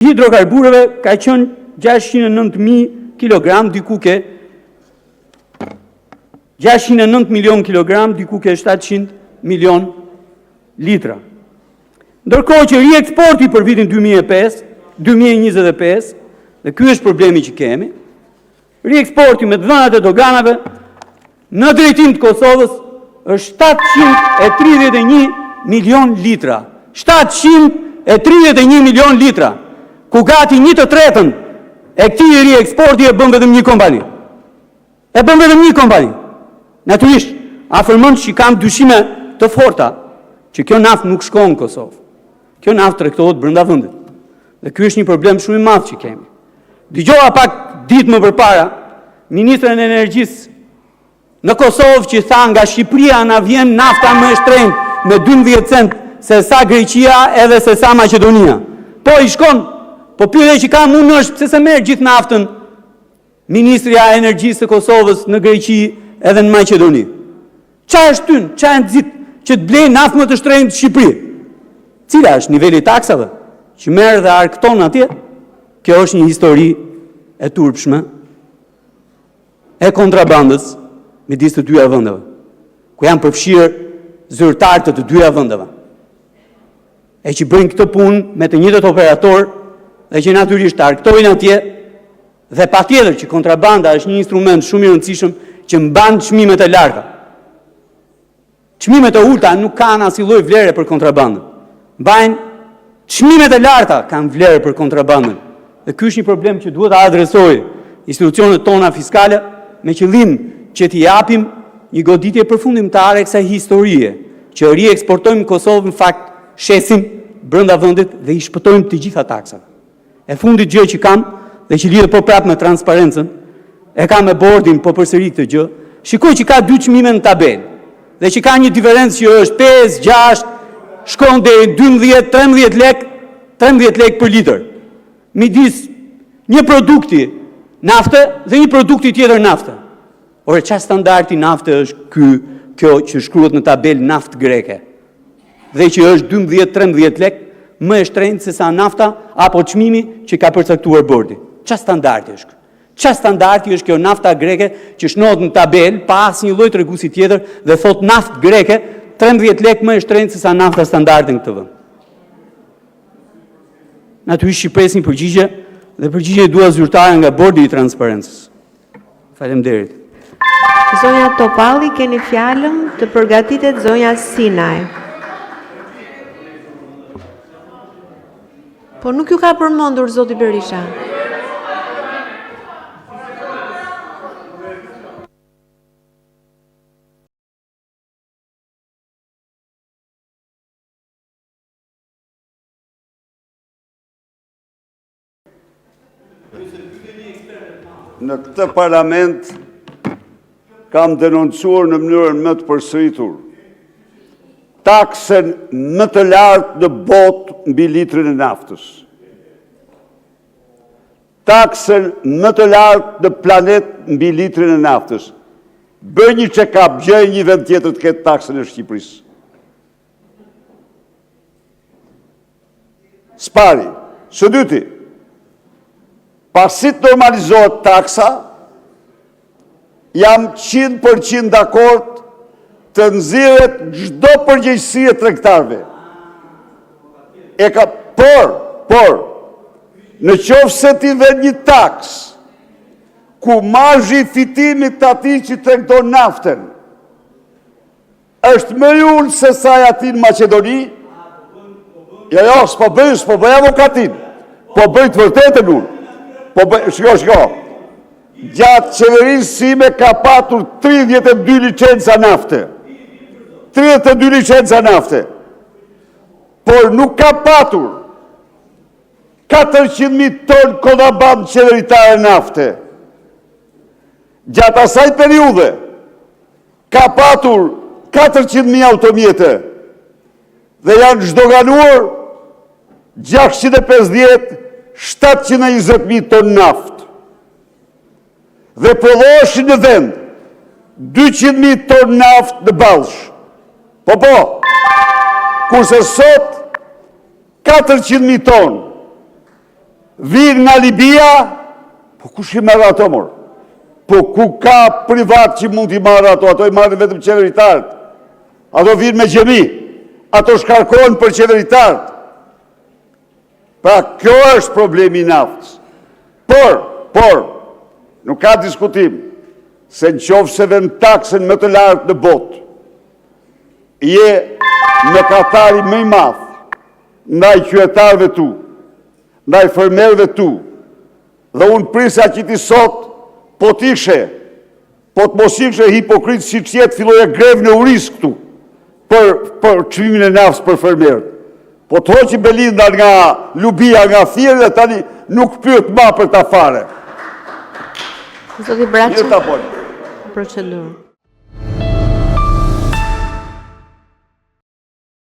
hidrokarbureve ka qenë 609.000 kg, diku ke 609 milion kilogram, diku ke 700 milion litra. Ndërkohë që rieksporti për vitin 2025, dhe ky është problemi që kemi, rieksporti me dhënat e doganave në drejtim të Kosovës është 731 milion litra. 731 milion litra, ku gati 1/3 e këtij rieksporti e bën vetëm një kompani. Natyrisht, afërmend që kam dyshime të forta që kjo naftë nuk shkon në Kosovë. Kjo naftë tregtohet brenda vendit. Dhe ky është një problem shumë i madh që kemi. Dëgjova pak ditë më përpara ministrin e energjisë në Kosovë që tha nga Shqipëria na vjen nafta më e shtrenjtë me 12 cent se sa Greqia edhe se sa Maqedonia. Po i shkon, po pyetja që kam unë është pse se merr gjithë naftën Ministria e Energjisë së Kosovës në Greqi edhe në Maqedoni. Çfarë është tyn, çfarë nxit që të blej naftë më të shtrenjtë në Shqipëri? Cila është niveli i taksave që merr dhe arkton atje? Kjo është një histori e turpshme e kontrabandës midis të dyja vendeve, ku janë përfshirë zyrtarët të dyja vendeve. E që bëjnë këtë punë me të njëjtët operator dhe që natyrisht arktojnë atje, dhe patjetër që kontrabanda është një instrument shumë i rëndësishëm që mban çmimet e larta. Çmimet e ulta nuk kanë asnjë lloj vlere për kontrabandën. Mbajnë çmimet e larta kanë vlerë për kontrabandën. Dhe ky është një problem që duhet ta adresojë institucionet tona fiskale me qëllim që t'i japim një goditje përfundimtare kësaj historie, që rieksportojmë Kosovën në fakt shesim brenda vendit dhe i shpëtojmë të gjitha taksave. E fundit gjë që kam dhe që lidhet po prapë me transparencën, e kam me bordin po përsëri këtë gjë, shikoj që ka dy çmime në tabelë dhe që ka një diferencë që është 5, 6, shkon deri 12, 13 lek për litër. Midis një produkti nafte dhe një produkti tjetër nafte. Ore, çfarë standardi nafte është kjo që shkruhet në tabelë naftë greke? Dhe që është 12-13 lek më e shtrenjtë se sa nafta apo çmimi që ka përcaktuar bordi. Çfarë standardi është? Çfarë standardi është kjo nafta greke që shnohet në tabelë pa asnjë lloj treguesi tjetër dhe thot naftë greke 13 lek më e shtrenjtë se sa nafta standarde në këtë vend? Natyrisht i presin përgjigje dhe përgjigje dua zyrtare nga bordi i transparencës. Faleminderit. Zonja Topalli, keni fjalën, të përgatitet zonja Sinaj. Po nuk ju ka përmendur zoti Berisha. Në këtë parlament kam denoncuar në mënyrën më të përsëritur taksen më të lartë në botë mbi litrin e naftës. Taksen më të lartë në planet mbi litrin e naftës. Bëj një check-up, gjej një vend tjetër të ketë taksën e Shqipërisë. Spari, së dyti, pasi të normalizohet taksa, jam 100% dakord të nxirret çdo përgjegjësi e tregtarëve. Por, në qoftë se ti vën një taks ku marzhi i fitimit të atij që tregton naftën është më i ulët se sa aty në Maqedoni, s'po bëj avokatin, po bëj të vërtetën unë. Shiko. Gjatë qeverisë sime ka patur 32 licenca nafte. 32 licenca nafte. Por nuk ka patur 400.000 ton kontrabandë qeveritare nafte. Gjatë asaj periudhe ka patur 400.000 automjete dhe janë zhdoganuar 650-720.000 ton naftë. Dhe prodhoheshin në vend 200.000 ton naftë në Ballsh. Po, kurse sot 400.000 ton. vinë nga Libia, po kush i marrë ato, mor? Po ku ka privat që mund t'i marrë ato i marrë vetëm qeveritarët. Ato vinë me gjemi, ato shkarkojnë për qeveritarët. Pra, kjo është problemi i naftës. Por, nuk ka diskutim, se në qofë se vend taksën më të lartë në botë, je me katari më i madh, ndaj qytetarëve tu, ndaj fermerëve tu, dhe unë prisa që ti sot, po të mos ishe hipokritë si që jetë filloje grevë në uris këtu, për çmimin e naftës për fermerët. Po të hoqi Belinda nga Lubia, nga Thirrë, dhe tani nuk pyet ma për ta fare. Zoti Braçi, Mirë ta bojnë. procedurë.